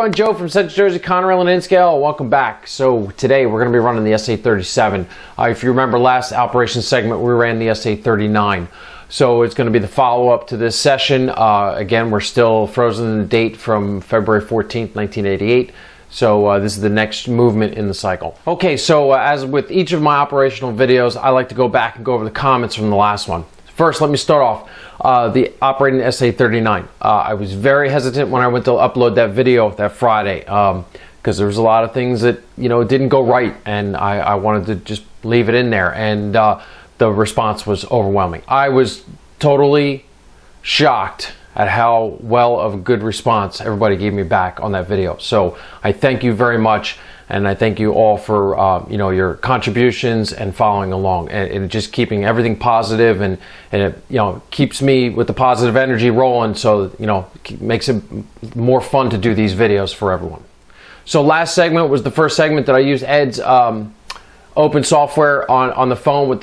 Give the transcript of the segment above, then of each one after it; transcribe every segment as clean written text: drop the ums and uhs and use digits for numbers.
everyone, Joe from Central Jersey Conrail and N-Scale. Welcome back. So today we're going to be running the SA-37. If you remember last operation segment, we ran the SA-39. So it's going to be the follow-up to this session. Again, we're still frozen in the date from February 14th, 1988. So this is the next movement in the cycle. Okay, so as with each of my operational videos, I like to go back and go over the comments from the last one. First, let me start off. The operating SA-39. I was very hesitant when I went to upload that video that Friday because there was a lot of things that didn't go right, and I wanted to just leave it in there, and the response was overwhelming. I was totally shocked at how well of a good response everybody gave me back on that video. So I thank you very much, and I thank you all for your contributions and following along, and just keeping everything positive, and it keeps me with the positive energy rolling. So it makes it more fun to do these videos for everyone. So last segment was the first segment that I used Ed's open software on the phone with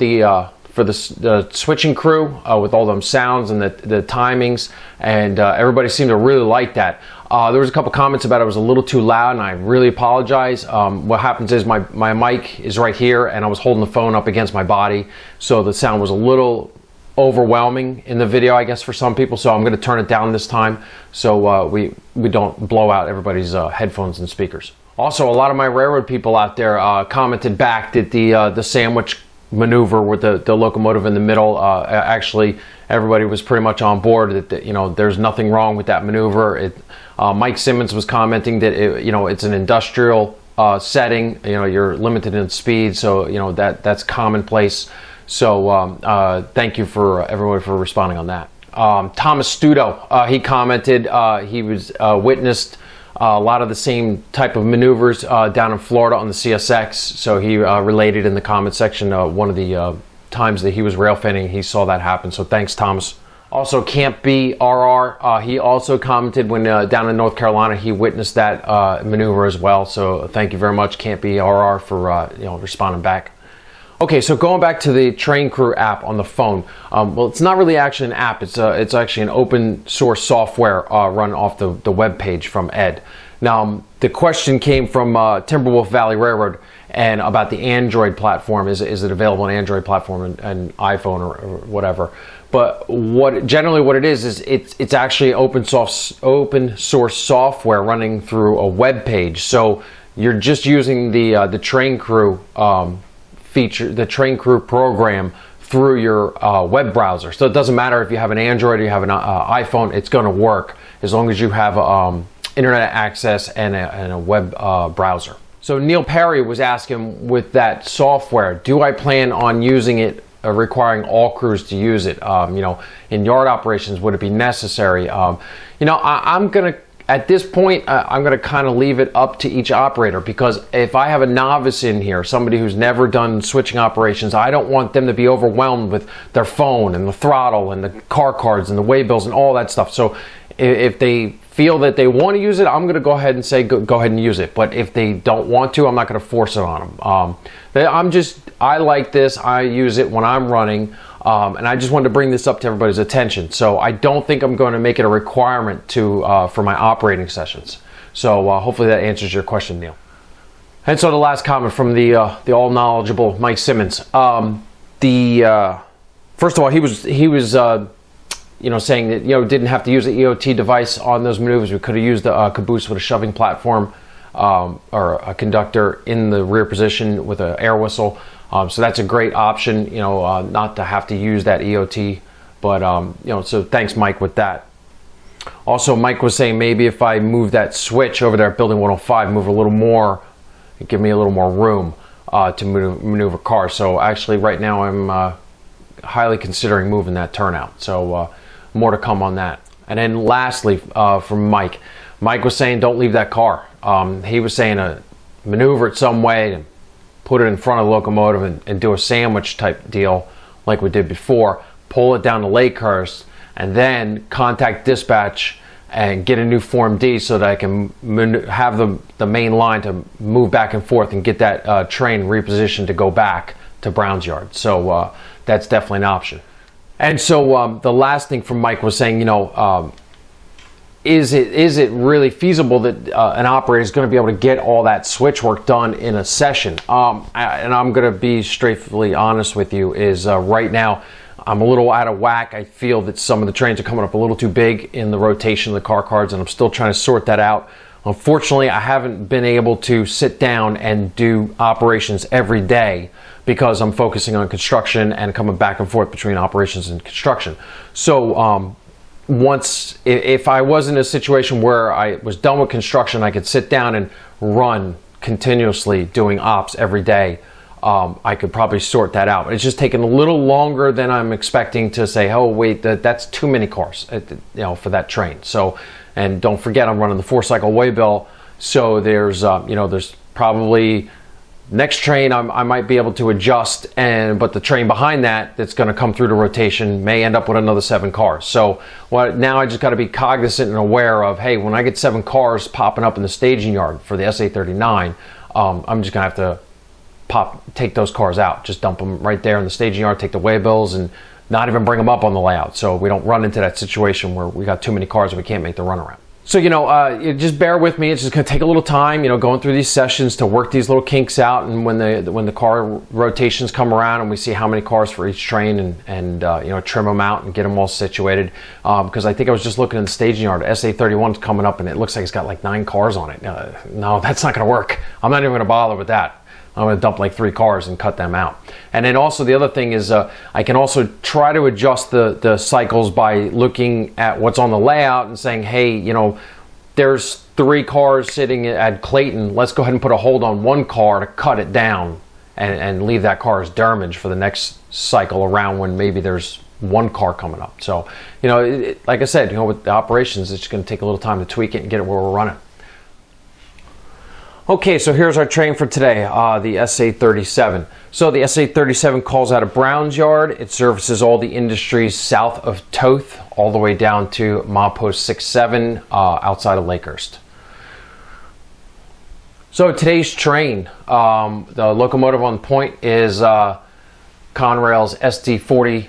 for the switching crew with all them sounds and the timings, and everybody seemed to really like that. There was a couple comments about it was a little too loud, and I really apologize. What happens is my mic is right here, and I was holding the phone up against my body, so the sound was a little overwhelming in the video, I guess, for some people. So I'm going to turn it down this time so we don't blow out everybody's headphones and speakers. Also, a lot of my railroad people out there commented back that the sandwich maneuver with the locomotive in the middle, actually everybody was pretty much on board that there's nothing wrong with that maneuver. Mike Simmons was commenting that it's an industrial setting. You're limited in speed, so that's commonplace. So thank you for everybody for responding on that. Thomas Studo, he commented he was witnessed a lot of the same type of maneuvers down in Florida on the CSX. So he related in the comment section one of the times that he was rail fanning, he saw that happen. So thanks, Thomas. Also, Camp B RR, he also commented when down in North Carolina, he witnessed that maneuver as well. So thank you very much, Camp B RR, for responding back. Okay, so going back to the Train Crew app on the phone, well, it's not really actually an app. It's actually an open source software run off the web page from Ed. Now, the question came from Timberwolf Valley Railroad and about the Android platform. Is it available on Android platform and iPhone or whatever? But generally what it is it's actually open source software running through a web page. So you're just using the Train Crew feature, the Train Crew program through your web browser. So it doesn't matter if you have an Android or you have an iPhone, it's going to work as long as you have internet access and a web browser. So Neil Perry was asking, with that software, do I plan on using it, requiring all crews to use it? In yard operations, would it be necessary? I'm going to, at this point, I'm going to kind of leave it up to each operator, because if I have a novice in here, somebody who's never done switching operations, I don't want them to be overwhelmed with their phone and the throttle and the car cards and the waybills and all that stuff. So if they feel that they want to use it, I'm going to go ahead and say go ahead and use it. But if they don't want to, I'm not going to force it on them. I like this. I use it when I'm running. And I just wanted to bring this up to everybody's attention. So I don't think I'm going to make it a requirement for my operating sessions. So hopefully that answers your question, Neil. And so the last comment from the all knowledgeable Mike Simmons. First of all, he was saying that didn't have to use the EOT device on those maneuvers. We could have used the caboose with a shoving platform or a conductor in the rear position with an air whistle. So that's a great option, not to have to use that EOT, but so thanks, Mike, with that. Also, Mike was saying maybe if I move that switch over there at Building 105, move a little more, give me a little more room to maneuver cars. So actually, right now I'm highly considering moving that turnout. So more to come on that. And then lastly, from Mike was saying don't leave that car. He was saying maneuver it some way and put it in front of the locomotive and do a sandwich type deal like we did before, pull it down to Lakehurst, and then contact dispatch and get a new Form D so that I can have the main line to move back and forth and get that train repositioned to go back to Brown's Yard. So that's definitely an option. And so the last thing from Mike was saying, is it really feasible that an operator is going to be able to get all that switch work done in a session? And I'm going to be straightforwardly honest with you, is right now I'm a little out of whack. I feel that some of the trains are coming up a little too big in the rotation of the car cards, and I'm still trying to sort that out. Unfortunately, I haven't been able to sit down and do operations every day because I'm focusing on construction and coming back and forth between operations and construction. So if I was in a situation where I was done with construction, I could sit down and run continuously doing ops every day. I could probably sort that out. It's just taken a little longer than I'm expecting to say, oh wait, that's too many cars, for that train. So, and don't forget, I'm running the 4-cycle waybill. So there's, there's probably next train I might be able to adjust, but the train behind that's going to come through to rotation may end up with another 7 cars. So now I just got to be cognizant and aware of, hey, when I get 7 cars popping up in the staging yard for the SA-39, I'm just going to have to take those cars out, just dump them right there in the staging yard, take the waybills, and not even bring them up on the layout, so we don't run into that situation where we got too many cars and we can't make the runaround. So just bear with me. It's just going to take a little time, going through these sessions to work these little kinks out. And when the car rotations come around and we see how many cars for each train, and trim them out and get them all situated. Because I think I was just looking in the staging yard. SA-31's coming up and it looks like it's got like 9 cars on it. No, that's not going to work. I'm not even going to bother with that. I'm going to dump like 3 cars and cut them out. And then also the other thing is I can also try to adjust the cycles by looking at what's on the layout and saying, hey, there's 3 cars sitting at Clayton. Let's go ahead and put a hold on 1 car to cut it down and leave that car as damage for the next cycle around when maybe there's 1 car coming up. So, like I said, with the operations, it's going to take a little time to tweak it and get it where we're running. Okay, so here's our train for today, the SA-37. So the SA-37 calls out of Brown's Yard. It services all the industries south of Toth, all the way down to milepost 67 outside of Lakehurst. So today's train, the locomotive on point is Conrail's SD40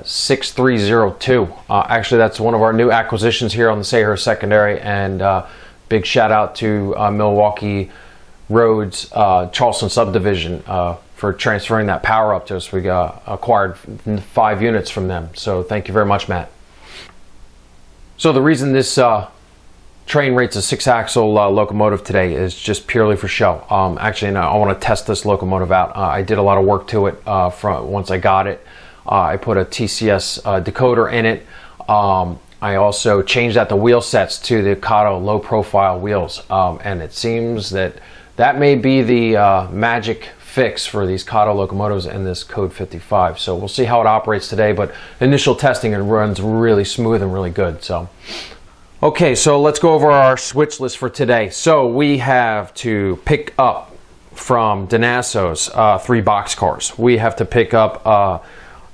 6302. Actually, that's one of our new acquisitions here on the Sayrehurst Secondary, and big shout out to Milwaukee Road's Charleston subdivision for transferring that power up to us. We acquired 5 units from them, so thank you very much, Matt. So the reason this train rates a 6-axle locomotive today is just purely for show. Actually, I want to test this locomotive out. I did a lot of work to it once I got it. I put a TCS decoder in it. I also changed out the wheel sets to the Kato low profile wheels, and it seems that may be the magic fix for these Kato locomotives and this code 55. So we'll see how it operates today, but initial testing, it runs really smooth and really good. So okay, so let's go over our switch list for today. So we have to pick up from Danasso's 3 boxcars. We have to pick up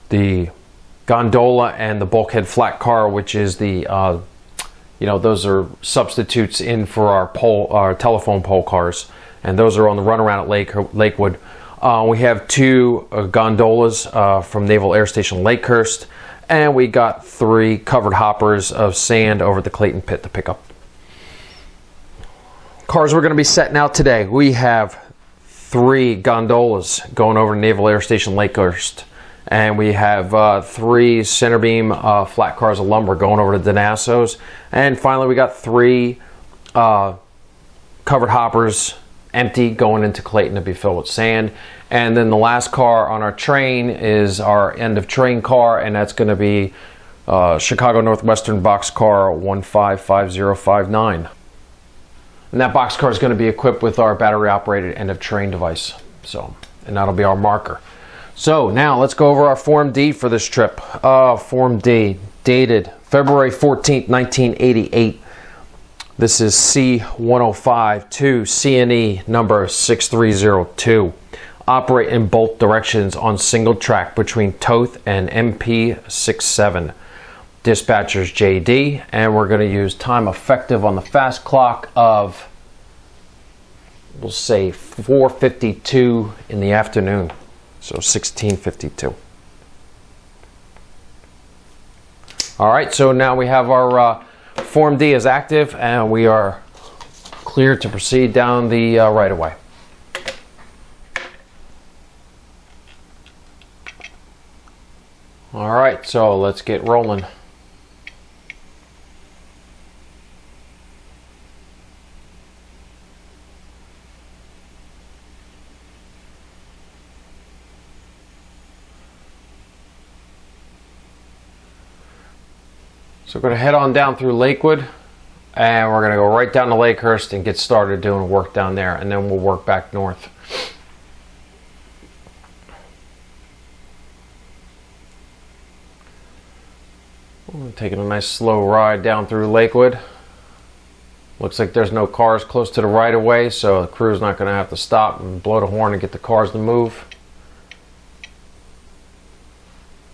the gondola and the bulkhead flat car, which is the those are substitutes in for our telephone pole cars, and those are on the runaround at Lakewood. We have 2 gondolas from Naval Air Station Lakehurst, and we got 3 covered hoppers of sand over at the Clayton pit to pick up. Cars we're going to be setting out today. We have 3 gondolas going over to Naval Air Station Lakehurst. And we have 3 center beam flat cars of lumber going over to Danasso's. And finally, we got 3 covered hoppers empty going into Clayton to be filled with sand. And then the last car on our train is our end of train car, and that's going to be Chicago Northwestern boxcar 155059. And that boxcar is going to be equipped with our battery operated end of train device. And that'll be our marker. So now let's go over our Form D for this trip. Form D, dated February 14th, 1988. This is C105 to CNE number 6302. Operate in both directions on single track between Toth and MP67. Dispatcher's JD, and we're going to use time effective on the fast clock of, we'll say, 4:52 in the afternoon. So 16:52. All right, so now we have our Form D is active, and we are clear to proceed down the right-of-way. All right, so let's get rolling. So we're going to head on down through Lakewood, and we're going to go right down to Sayrehurst and get started doing work down there, and then we'll work back north. We're taking a nice slow ride down through Lakewood. Looks like there's no cars close to the right-of-way, so the crew's not going to have to stop and blow the horn and get the cars to move.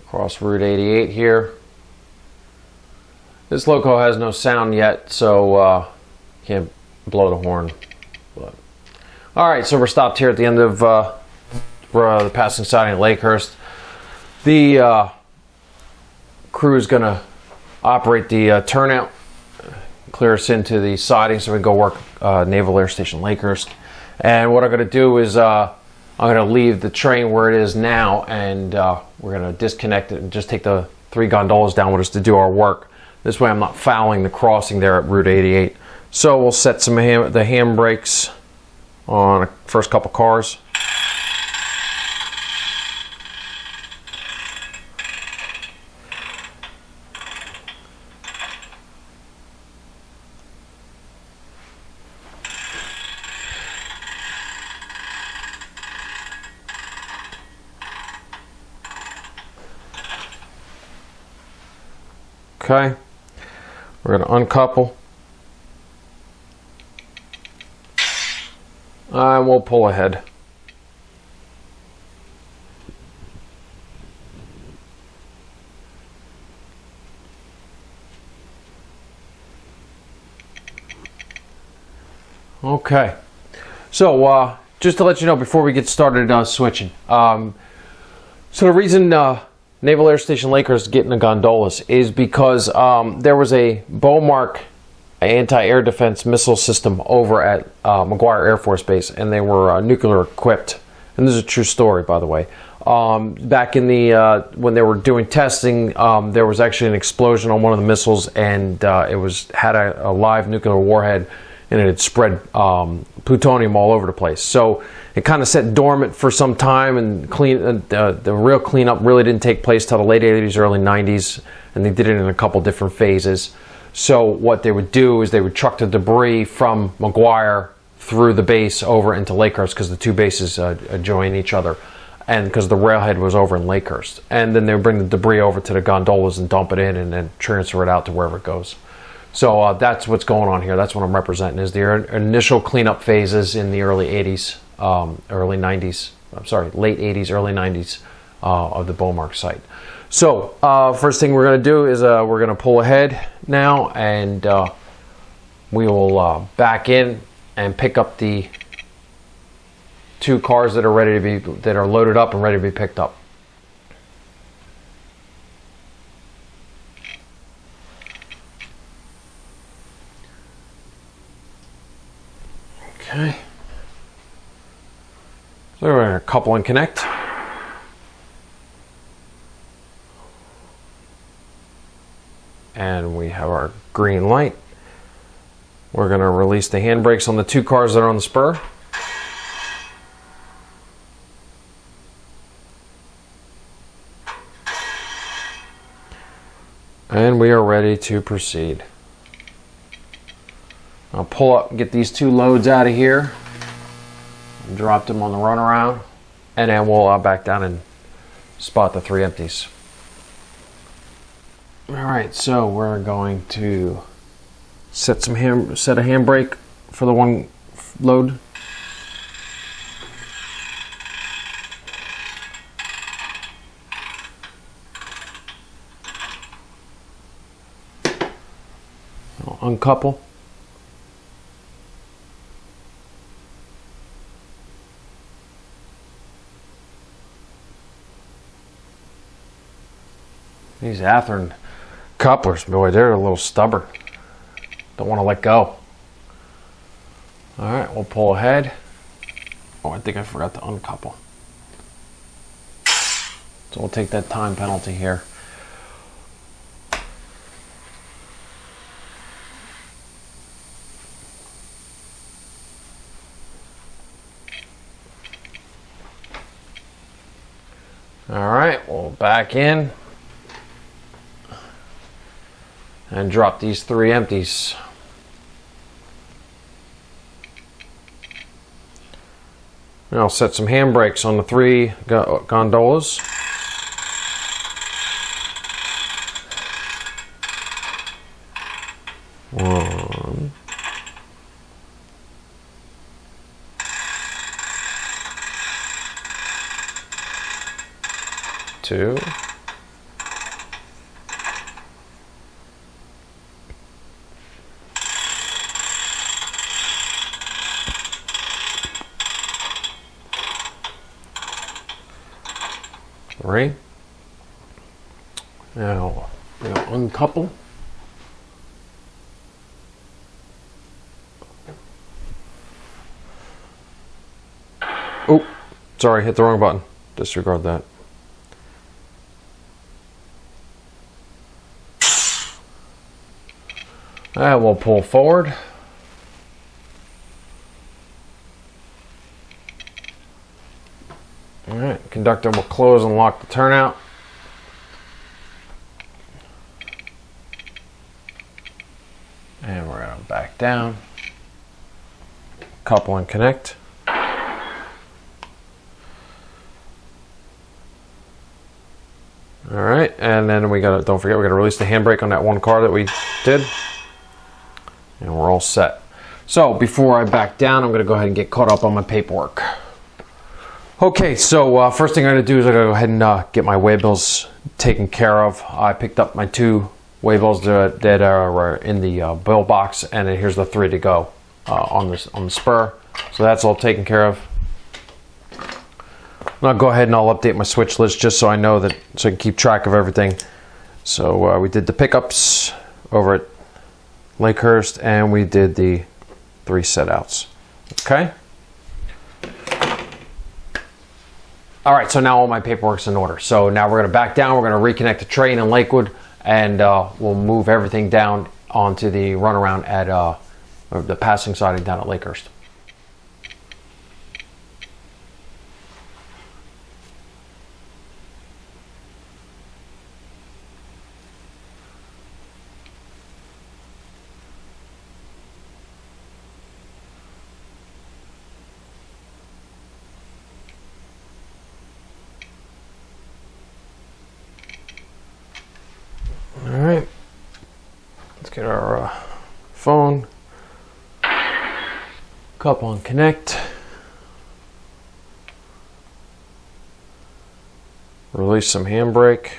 Across Route 88 here. This loco has no sound yet, so can't blow the horn. But. All right, so we're stopped here at the end of the passing siding at Sayrehurst. The crew is going to operate the turnout, clear us into the siding so we can go work Naval Air Station Sayrehurst. And what I'm going to do is I'm going to leave the train where it is now, and we're going to disconnect it and just take the 3 gondolas down with us to do our work. This way I'm not fouling the crossing there at Route 88. So we'll set some the handbrakes on the first couple cars. Okay. We're going to uncouple, and we'll pull ahead. Okay, so just to let you know before we get started switching, so the reason Naval Air Station Sayrehurst getting the gondolas is because there was a Beaumark anti-air defense missile system over at McGuire Air Force Base, and they were nuclear equipped. And this is a true story, by the way. Back in the when they were doing testing, there was actually an explosion on one of the missiles, and it had a live nuclear warhead, and it had spread plutonium all over the place. So it kind of sat dormant for some time, and the real cleanup really didn't take place till the late 80s, early 90s, and they did it in a couple different phases. So what they would do is they would truck the debris from McGuire through the base over into Sayrehurst, because the two bases join each other, and because the railhead was over in Sayrehurst. And then they would bring the debris over to the gondolas and dump it in, and then transfer it out to wherever it goes. So that's what's going on here. That's what I'm representing, is the initial cleanup phases in the early 80s, early 90s, I'm sorry, late 80s, early 90s of the Beaumark site. So first thing we're going to do is we're going to pull ahead now, and we will back in and pick up the 2 cars that are loaded up and ready to be picked up. Okay, so we're going to couple and connect. And we have our green light. We're going to release the handbrakes on the 2 cars that are on the spur. And we are ready to proceed. I'll pull up, get these 2 loads out of here, and drop them on the runaround, and then we'll back down and spot the 3 empties. All right, so we're going to set a handbrake for the 1 load. I'll uncouple. These Athearn couplers, boy, they're a little stubborn. Don't want to let go. All right, we'll pull ahead. Oh, I think I forgot to uncouple. So we'll take that time penalty here. All right, we'll back in and drop these 3 empties. And I'll set some handbrakes on the 3 gondolas. One. 2. 3. Now we'll uncouple. Oh, sorry, hit the wrong button. Disregard that. And we'll pull forward. All right, conductor will close and lock the turnout. And we're going to back down. Couple and connect. All right, and then don't forget we got to release the handbrake on that one car that we did. And we're all set. So before I back down, I'm going to go ahead and get caught up on my paperwork. Okay, so first thing I'm going to do is I'm going to go ahead and get my waybills taken care of. I picked up my 2 waybills that are in the bill box, and then here's the 3 to go on the spur. So that's all taken care of. I'll go ahead and I'll update my switch list just so I know that, so I can keep track of everything. So we did the pickups over at Sayrehurst, and we did the 3 set outs. Okay. All right, so now all my paperwork's in order. So now we're going to back down. We're going to reconnect the train in Lakewood, and we'll move everything down onto the runaround at the passing siding down at Sayrehurst. All right, let's get our phone, couple and connect, release some handbrake,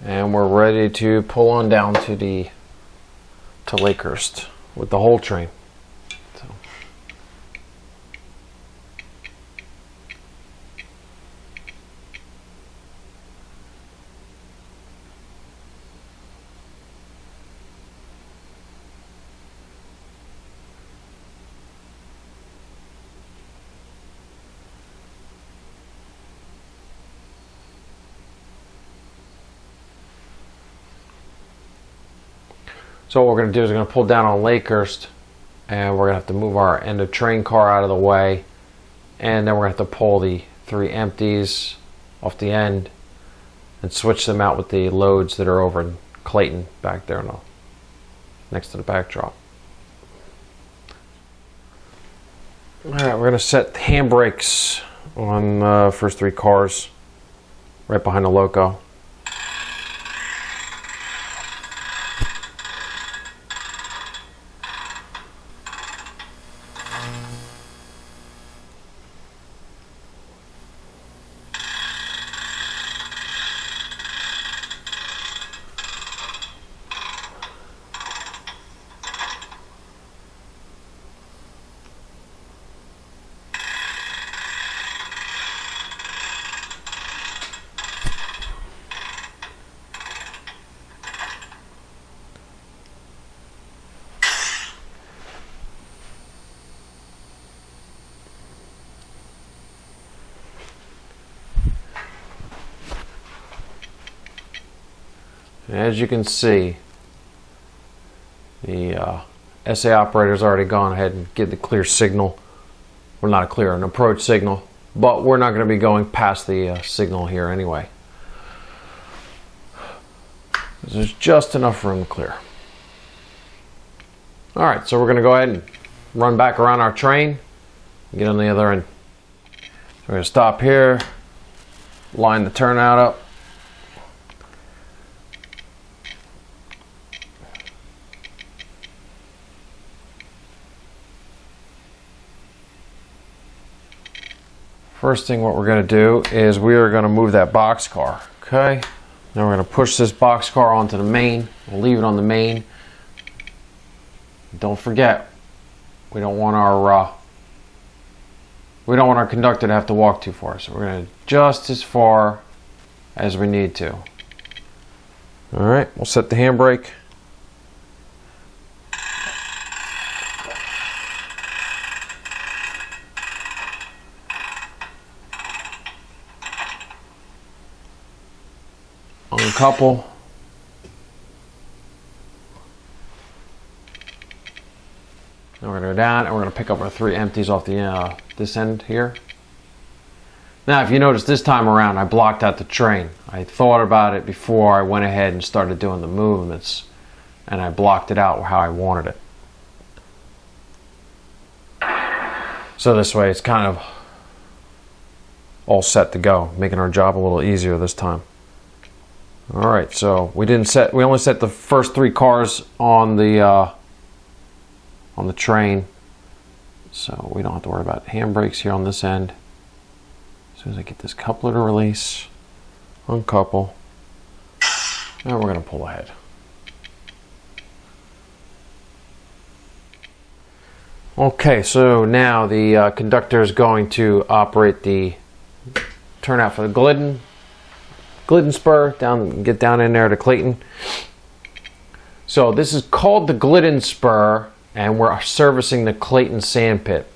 and we're ready to pull on down to Sayrehurst with the whole train. So what we're going to do is we're going to pull down on Sayrehurst, and we're going to have to move our end of train car out of the way, and then we're going to have to pull the 3 empties off the end and switch them out with the loads that are over in Clayton back there next to the backdrop. All right, we're going to set handbrakes on the first 3 cars right behind the loco. as you can see, the SA operator's already gone ahead and give the clear signal. Well, not a clear, an approach signal, but we're not going to be going past the signal here anyway. There's just enough room to clear. Alright, so we're going to go ahead and run back around our train and get on the other end. So we're going to stop here, line the turnout up. First thing what we're going to do is we are going to move that boxcar. Okay, now we're going to push this boxcar onto the main. We'll leave it on the main. Don't forget, we don't want our conductor to have to walk too far, so we're going to just as far as we need to. All right, we'll set the handbrake. Uncouple. Now we're going to go down and we're going to pick up our 3 empties off the this end here. Now if you notice, this time around I blocked out the train. I thought about it before I went ahead and started doing the movements, and I blocked it out how I wanted it. So this way it's kind of all set to go, making our job a little easier this time. Alright, so we only set the first 3 cars on the train, so we don't have to worry about handbrakes here on this end. As soon as I get this coupler to release, uncouple, and we're going to pull ahead. Okay, so now the conductor is going to operate the turnout for the Glidden spur, get down in there to Clayton. So this is called the Glidden spur, and we're servicing the Clayton sand pit.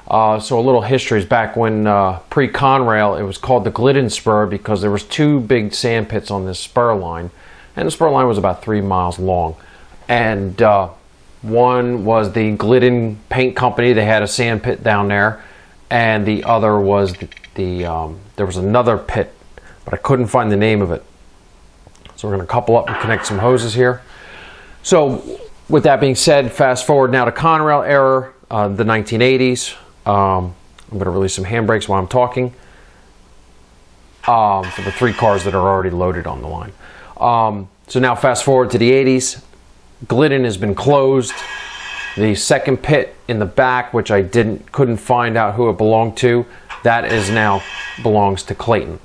So a little history is back when pre-Conrail, it was called the Glidden spur because there was 2 big sand pits on this spur line, and the spur line was about 3 miles long. And one was the Glidden Paint Company. They had a sand pit down there, and the other was there was another pit, but I couldn't find the name of it. So we're going to couple up and connect some hoses here. So with that being said, fast forward now to Conrail era, the 1980s. I'm going to release some handbrakes while I'm talking for the 3 cars that are already loaded on the line. So now fast forward to the 80s. Glidden has been closed. The second pit in the back, which I couldn't find out who it belonged to, that is now belongs to Clayton.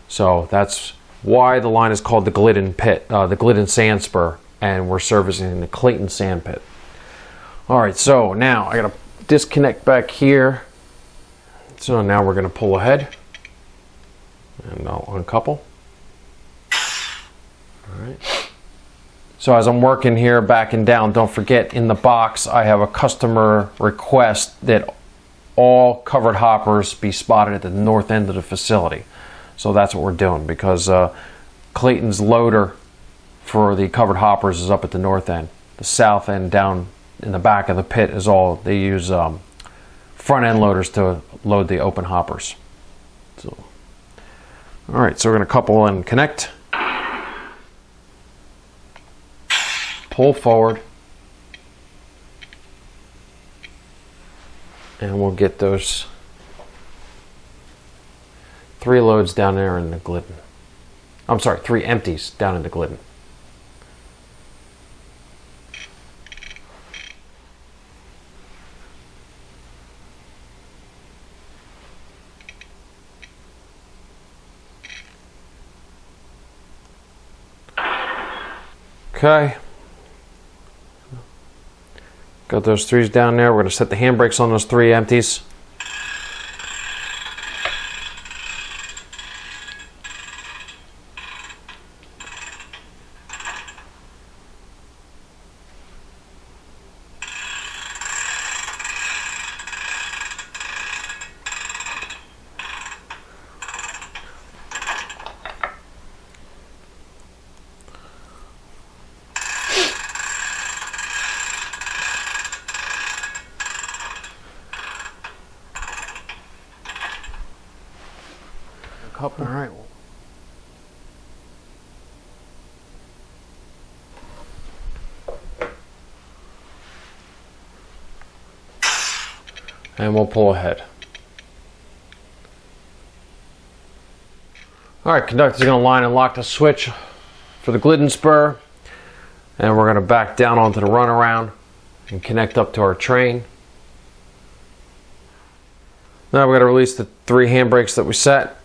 So that's why the line is called the Glidden pit, the Glidden sand spur, and we're servicing the Clayton sand pit. All right, so now I gotta disconnect back here. So now we're gonna pull ahead, and I'll uncouple. All right. So as I'm working here, backing down, don't forget in the box I have a customer request that all covered hoppers be spotted at the north end of the facility. So that's what we're doing, because Clayton's loader for the covered hoppers is up at the north end. The south end down in the back of the pit is all, they use front end loaders to load the open hoppers. So, all right, so we're going to couple and connect. Pull forward, and we'll get those 3 loads down there in the Glidden. I'm sorry, 3 empties down in the Glidden. Okay. Got those 3s down there. We're going to set the handbrakes on those 3 empties. couple. All right. And we'll pull ahead. All right, conductor's going to line and lock the switch for the Glidden spur, and we're going to back down onto the runaround and connect up to our train. Now we're going to release the 3 handbrakes that we set.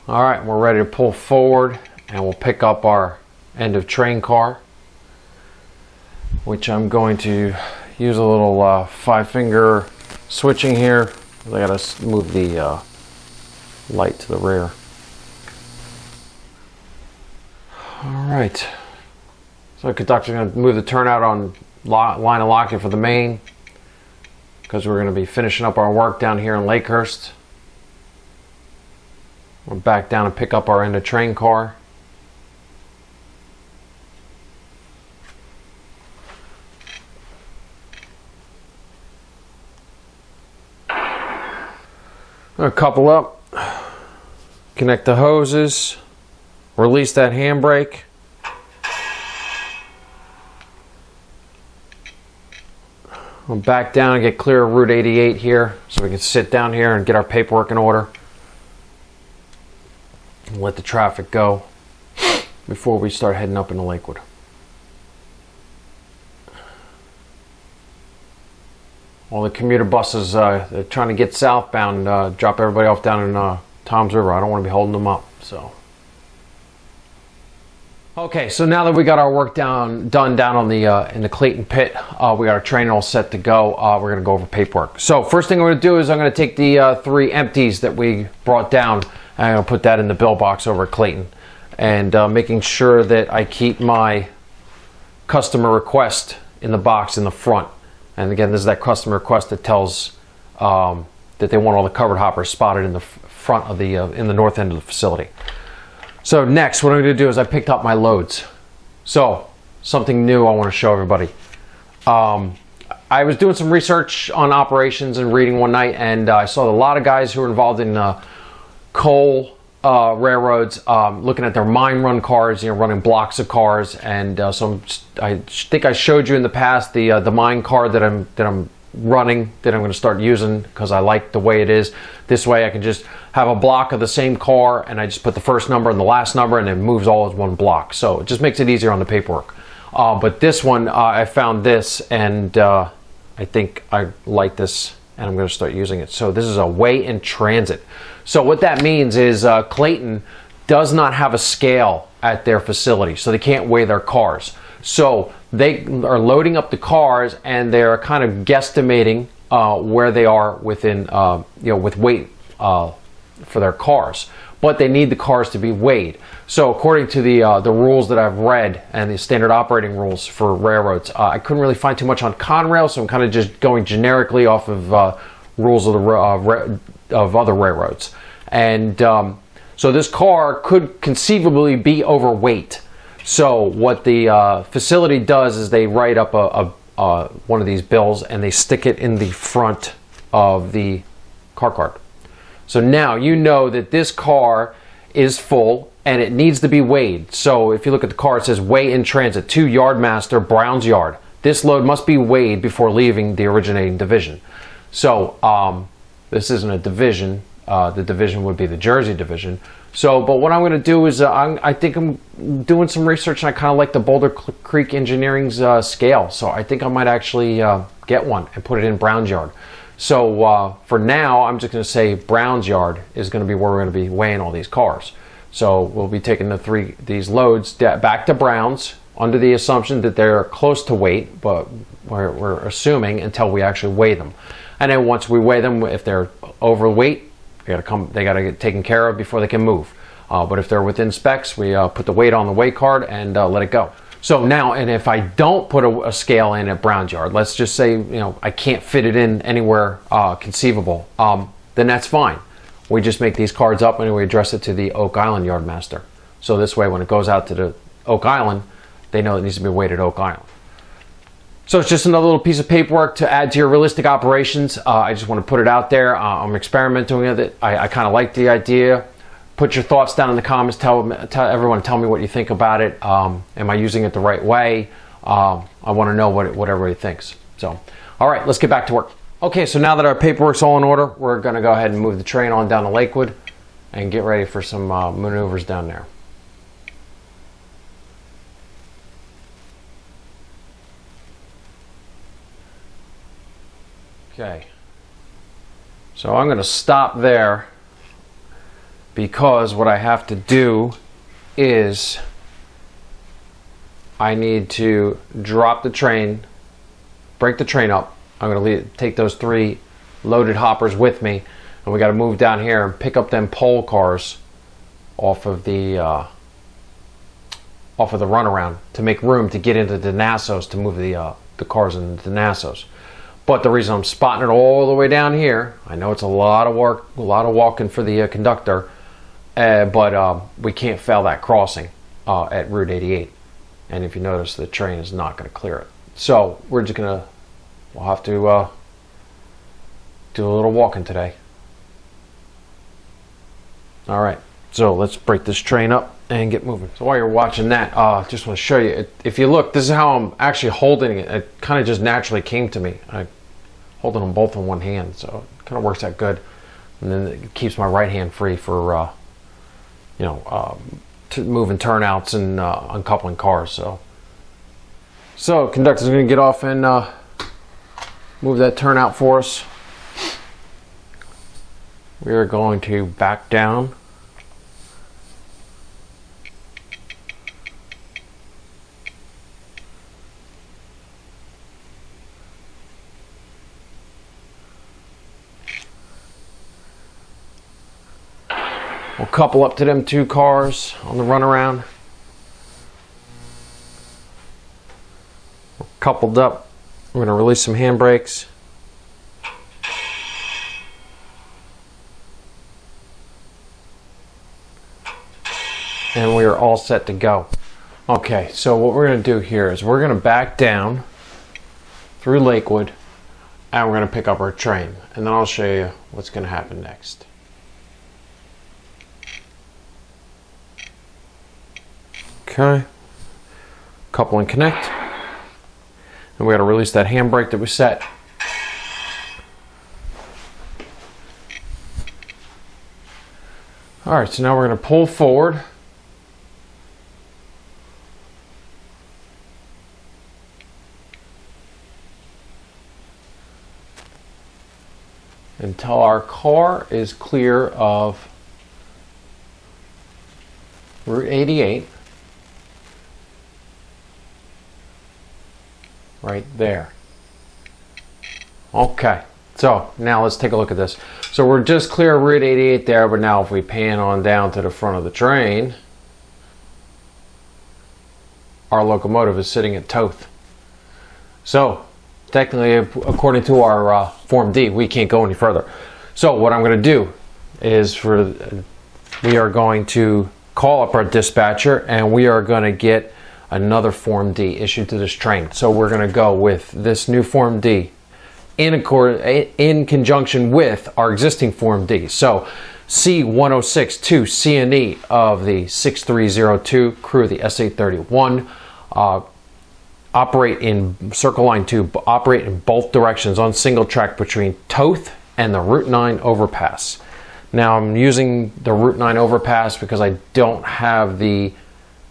All right, we're ready to pull forward, and we'll pick up our end of train car, which I'm going to use a little 5-finger switching here. I gotta move the light to the rear. All right, so the conductor's going to move the turnout on line of locking for the main, because we're going to be finishing up our work down here in Sayrehurst. We'll back down and pick up our end of train car. I'll couple up, connect the hoses, release that handbrake. We'll back down and get clear of Route 88 here so we can sit down here and get our paperwork in order. And let the traffic go before we start heading up into Lakewood. All the commuter buses they're trying to get southbound, drop everybody off down in Toms River. I don't want to be holding them up. So, okay, so now that we got our work done down on the in the Clayton pit, we got our train all set to go. We're going to go over paperwork. So first thing I'm going to do is I'm going to take the 3 empties that we brought down, and I'm going to put that in the bill box over at Clayton, and making sure that I keep my customer request in the box in the front. And again, this is that customer request that tells that they want all the covered hoppers spotted in the front of the in the north end of the facility. So next, what I'm going to do is I picked up my loads. So something new I want to show everybody. I was doing some research on operations and reading one night, and I saw a lot of guys who were involved in coal railroads looking at their mine run cars, running blocks of cars, and so I think I showed you in the past the mine car that I'm running, that I'm going to start using because I like the way it is. This way I can just have a block of the same car, and I just put the first number and the last number, and it moves all as one block. So it just makes it easier on the paperwork. But this one, I found this, and I think I like this, and I'm going to start using it. So this is a weigh in transit. So what that means is Clayton does not have a scale at their facility, so they can't weigh their cars. So they are loading up the cars, and they're kind of guesstimating where they are within, with weight for their cars. But they need the cars to be weighed. So according to the rules that I've read and the standard operating rules for railroads, I couldn't really find too much on Conrail, so I'm kind of just going generically off of rules of of other railroads. And so this car could conceivably be overweight. So what the facility does is they write up one of these bills, and they stick it in the front of the car cart. So now you know that this car is full and it needs to be weighed. So if you look at the car, it says weigh in transit to Yardmaster, Brown's Yard. This load must be weighed before leaving the originating division. So this isn't a division. The division would be the Jersey division. So, but what I'm going to do is I think I'm doing some research, and I kind of like the Boulder Creek Engineering's scale. So I think I might actually get one and put it in Brown's Yard. So for now, I'm just going to say Brown's Yard is going to be where we're going to be weighing all these cars. So we'll be taking these loads back to Brown's under the assumption that they're close to weight, but we're assuming until we actually weigh them. And then once we weigh them, if they're overweight, they got to get taken care of before they can move. But if they're within specs, we put the weight on the weight card and let it go. So now, and if I don't put a scale in at Brown's Yard, let's just say I can't fit it in anywhere conceivable, then that's fine. We just make these cards up and we address it to the Oak Island Yardmaster. So this way, when it goes out to the Oak Island, they know it needs to be weighed at Oak Island. So it's just another little piece of paperwork to add to your realistic operations. I just want to put it out there. I'm experimenting with it. I kind of like the idea. Put your thoughts down in the comments. Tell everyone me what you think about it. Am I using it the right way? I want to know what everybody thinks. So, all right, let's get back to work. Okay, so now that our paperwork's all in order, we're going to go ahead and move the train on down to Lakewood and get ready for some maneuvers down there. Okay, so I'm going to stop there because what I have to do is I need to drop the train, break the train up. I'm going to take those 3 loaded hoppers with me, and we got to move down here and pick up them pole cars off of the runaround to make room to get into the Nassos to move the cars into the Nassos. But the reason I'm spotting it all the way down here, I know it's a lot of work, a lot of walking for the conductor, but we can't fail that crossing at Route 88. And if you notice, the train is not going to clear it. So we'll have to do a little walking today. All right, so let's break this train up and get moving. So while you're watching that, just want to show you, if you look, this is how I'm actually holding it. It kind of just naturally came to me. I'm holding them both in one hand, so it kind of works out good. And then it keeps my right hand free for, to moving turnouts and uncoupling cars. So conductor's going to get off and move that turnout for us. We are going to back down. We'll couple up to them 2 cars on the runaround. We're coupled up. We're going to release some handbrakes. And we are all set to go. Okay, so what we're going to do here is we're going to back down through Lakewood and we're going to pick up our train. And then I'll show you what's going to happen next. Okay, couple and connect, and we got to release that handbrake that we set. All right, so now we're going to pull forward. Until our car is clear of Route 88. Right there. Okay, so now let's take a look at this. So we're just clear of Route 88 there, but now if we pan on down to the front of the train, our locomotive is sitting at Toth. So technically, according to our Form D, we can't go any further. So what I'm going to do is we are going to call up our dispatcher and we are going to get another Form D issued to this train. So we're going to go with this new Form D in conjunction with our existing Form D. So C-106 to C&E of the 6302 crew of the SA-31 operate in Circle Line 2, operate in both directions on single track between Toth and the Route 9 overpass. Now I'm using the Route 9 overpass because I don't have the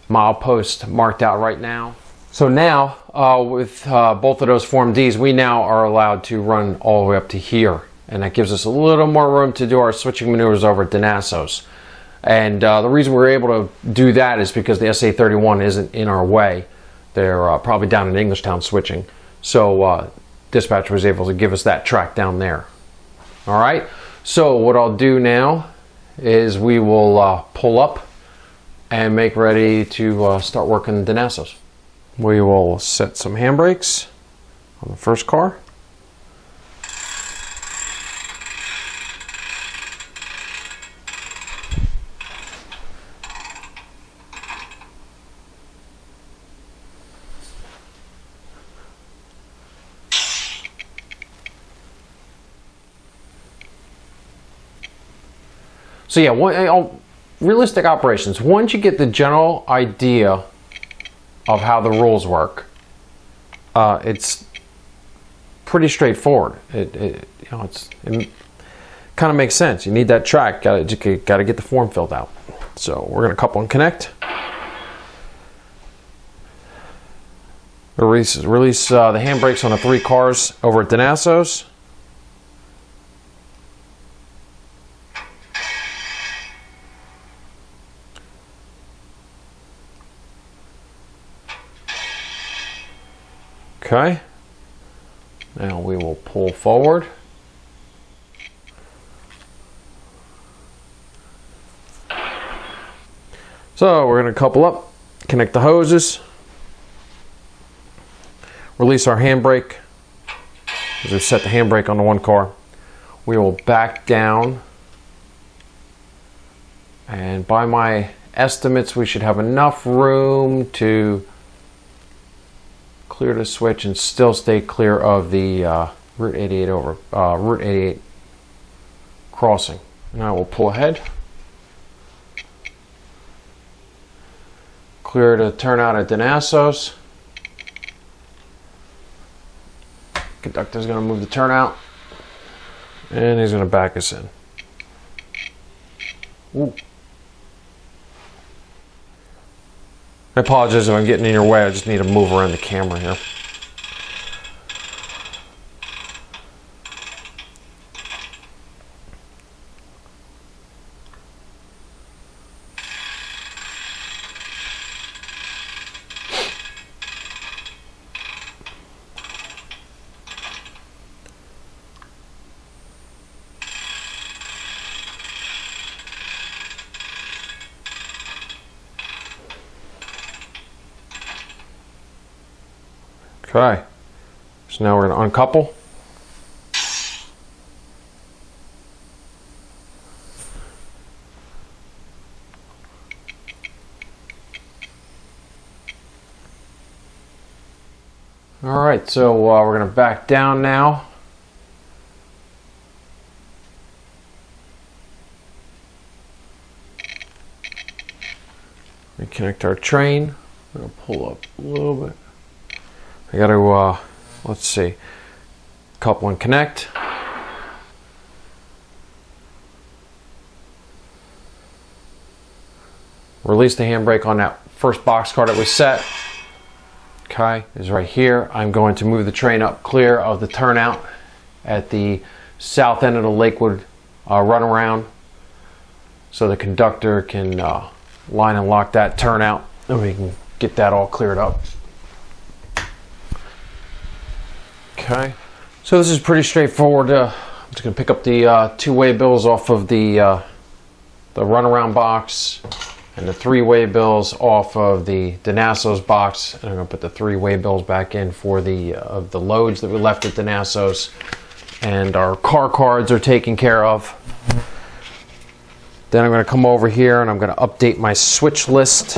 milepost marked out right now. So now with both of those Form Ds, we now are allowed to run all the way up to here, and that gives us a little more room to do our switching maneuvers over at Nassos. And the reason we're able to do that is because the SA-31 isn't in our way. They're probably down in Englishtown switching, so dispatcher was able to give us that track down there. All right, so what I'll do now is we will pull up and make ready to start working the Nassos. We will set some handbrakes on the first car. So yeah, realistic operations. Once you get the general idea of how the rules work, it's pretty straightforward. It kind of makes sense. You need that track. Got to get the form filled out. So we're going to couple and connect. Release the handbrakes on the 3 cars over at Denasso's. Okay. Now we will pull forward. So we're going to couple up, connect the hoses, release our handbrake. As we've set the handbrake on the 1 car, we will back down, and by my estimates we should have enough room to clear the switch and still stay clear of the Route 88 crossing. Now we'll pull ahead, clear the turnout at Denasso's. Conductor's going to move the turnout, and he's going to back us in. Ooh. I apologize if I'm getting in your way. I just need to move around the camera here. Okay, so now we're going to uncouple. All right, so we're going to back down now. Reconnect our train. I'm going to pull up a little bit. I got to, let's see, couple and connect. Release the handbrake on that first box car that we set. Okay, is right here. I'm going to move the train up clear of the turnout at the south end of the Lakewood runaround, so the conductor can line and lock that turnout, and we can get that all cleared up. Okay, so this is pretty straightforward. I'm just going to pick up the 2 waybills off of the runaround box, and the 3 waybills off of the Denasso's box, and I'm going to put the 3 waybills back in for the loads that we left at Denasso's, and our car cards are taken care of. Then I'm going to come over here and I'm going to update my switch list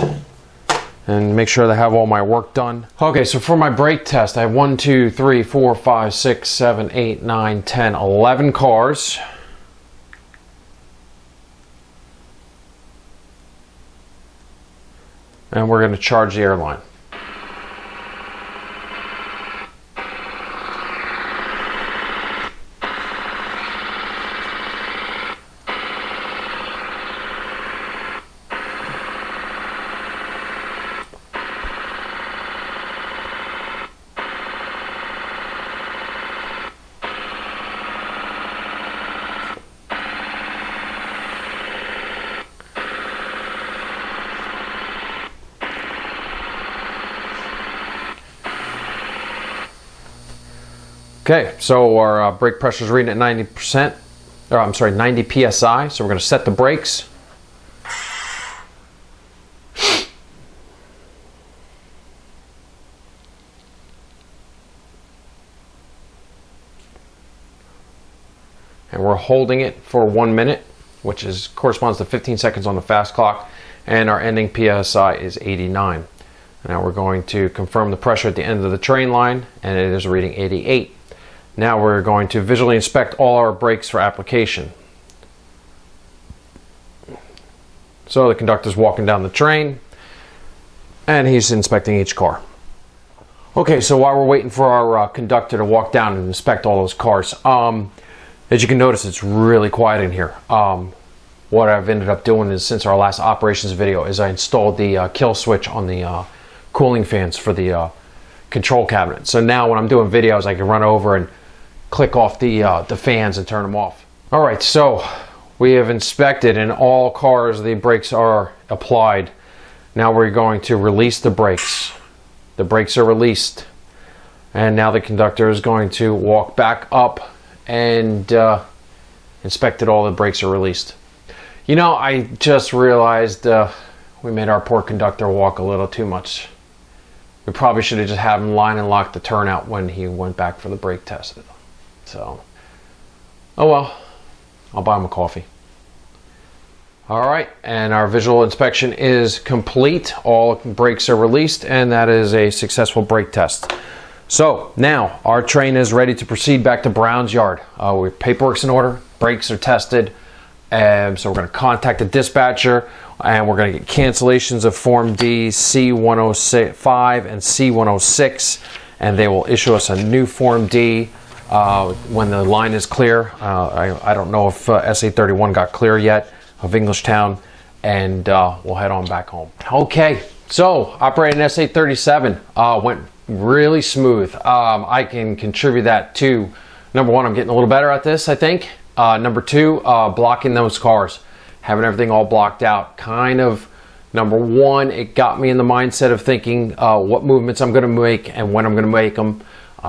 and make sure that I have all my work done. Okay, so for my brake test, I have 1, 2, 3, 4, 5, 6, 7, 8, 9, 10, 11 cars. And we're going to charge the airline. Okay, so our brake pressure is reading at 90%, or I'm sorry, 90 psi. So we're going to set the brakes. And we're holding it for 1 minute, which corresponds to 15 seconds on the fast clock, and our ending psi is 89. Now we're going to confirm the pressure at the end of the train line, and it is reading 88. Now we're going to visually inspect all our brakes for application. So the conductor's walking down the train and he's inspecting each car. Okay, so while we're waiting for our conductor to walk down and inspect all those cars, as you can notice, it's really quiet in here. What I've ended up doing is, since our last operations video, is I installed the kill switch on the cooling fans for the control cabinet. So now when I'm doing videos, I can run over and click off the fans and turn them off. All right, so we have inspected, in all cars the brakes are applied. Now we're going to release the brakes. The brakes are released, and now the conductor is going to walk back up and inspect that all the brakes are released. You know, I just realized we made our poor conductor walk a little too much. We probably should have just had him line and lock the turnout when he went back for the brake test. So, oh well, I'll buy him a coffee. All right, and our visual inspection is complete. All brakes are released, and that is a successful brake test. So now our train is ready to proceed back to Brown's yard. Paperwork's in order, brakes are tested, and so we're going to contact the dispatcher, and we're going to get cancellations of Form D, C105 and C106, and they will issue us a new Form D when the line is clear. I don't know if SA-31 got clear yet of Englishtown, and we'll head on back home. Okay, so operating SA-37 went really smooth. I can contribute that to, number one, I'm getting a little better at this, I think. Number two, blocking those cars, having everything all blocked out. Kind of, number one, it got me in the mindset of thinking what movements I'm going to make and when I'm going to make them.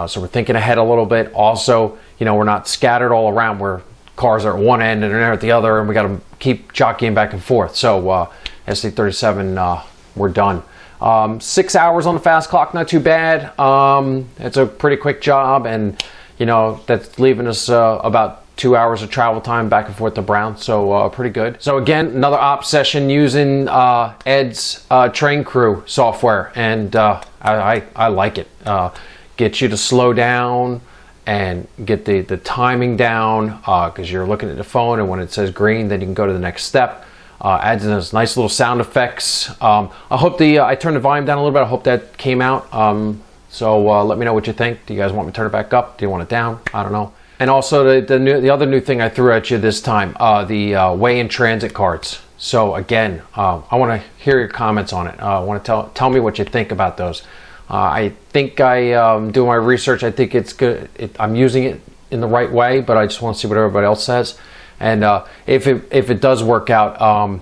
So we're thinking ahead a little bit. Also, you know, we're not scattered all around where cars are at one end and they're at the other, and we got to keep jockeying back and forth. So SA-37, we're done. 6 hours on the fast clock, not too bad. It's a pretty quick job, and you know, that's leaving us about 2 hours of travel time back and forth to Brown, so pretty good. So again, another op session using Ed's train crew software, and I like it. Gets you to slow down and get the timing down, because you're looking at the phone, and when it says green, then you can go to the next step. Adds those nice little sound effects. I hope I turned the volume down a little bit. I hope that came out. So let me know what you think. Do you guys want me to turn it back up? Do you want it down? I don't know. And also the other new thing I threw at you this time, the weigh in transit cards. So again, I want to hear your comments on it. I want to tell me what you think about those. I think doing my research, I think it's good. I'm using it in the right way, but I just want to see what everybody else says. And if it does work out,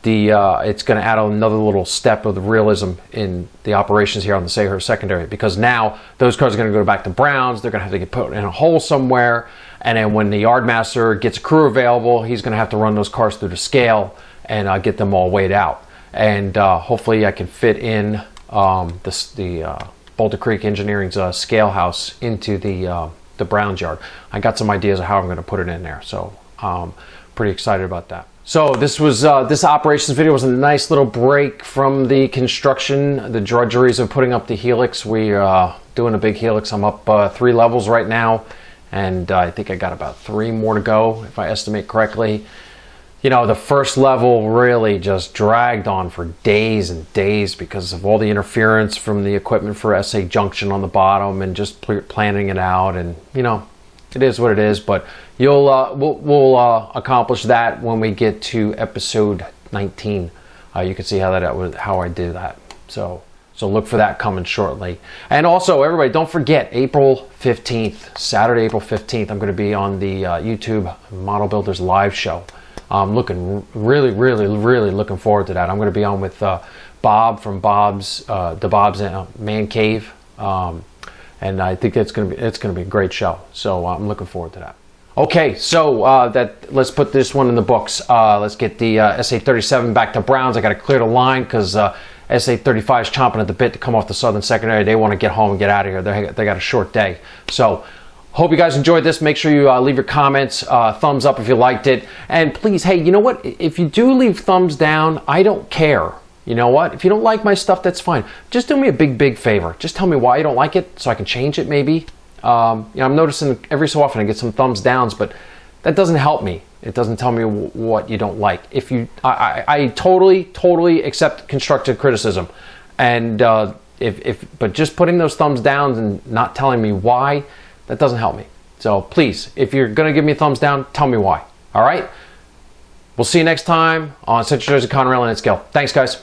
it's going to add another little step of the realism in the operations here on the Sayrehurst Secondary, because now those cars are going to go back to Brown's. They're going to have to get put in a hole somewhere, and then when the yardmaster gets a crew available, he's going to have to run those cars through the scale and get them all weighed out. And hopefully I can fit in the Boulder Creek Engineering's scale house into the Brown's yard. I got some ideas of how I'm going to put it in there, so pretty excited about that. So this operations video was a nice little break from the construction, the drudgeries of putting up the helix. We're doing a big helix. I'm up 3 levels right now, and I think I got about 3 more to go, if I estimate correctly. You know, the first level really just dragged on for days and days because of all the interference from the equipment for SA junction on the bottom, and just planning it out. And you know, it is what it is, but we'll accomplish that when we get to episode 19. You can see how I did that. So look for that coming shortly. And also, everybody, don't forget April 15th, Saturday, April 15th. I'm going to be on the YouTube Model Builders live show. I'm really looking forward to that. I'm going to be on with Bob from Bob's Man Cave. And I think it's going to be a great show. So I'm looking forward to that. Okay, so let's put this one in the books. Let's get the SA-37 back to Brown's. I got to clear the line because SA-35 is chomping at the bit to come off the Southern Secondary. They want to get home and get out of here. They got a short day. So hope you guys enjoyed this. Make sure you leave your comments, thumbs up if you liked it. And please, hey, you know what? If you do leave thumbs down, I don't care. You know what? If you don't like my stuff, that's fine. Just do me a big favor. Just tell me why you don't like it so I can change it maybe. You know, I'm noticing every so often I get some thumbs downs, but that doesn't help me. It doesn't tell me what you don't like. If you, I totally accept constructive criticism, and but just putting those thumbs downs and not telling me why, that doesn't help me. So please, if you're gonna give me a thumbs down, tell me why. All right. We'll see you next time on Central Jersey Conrail and N scale. Thanks, guys.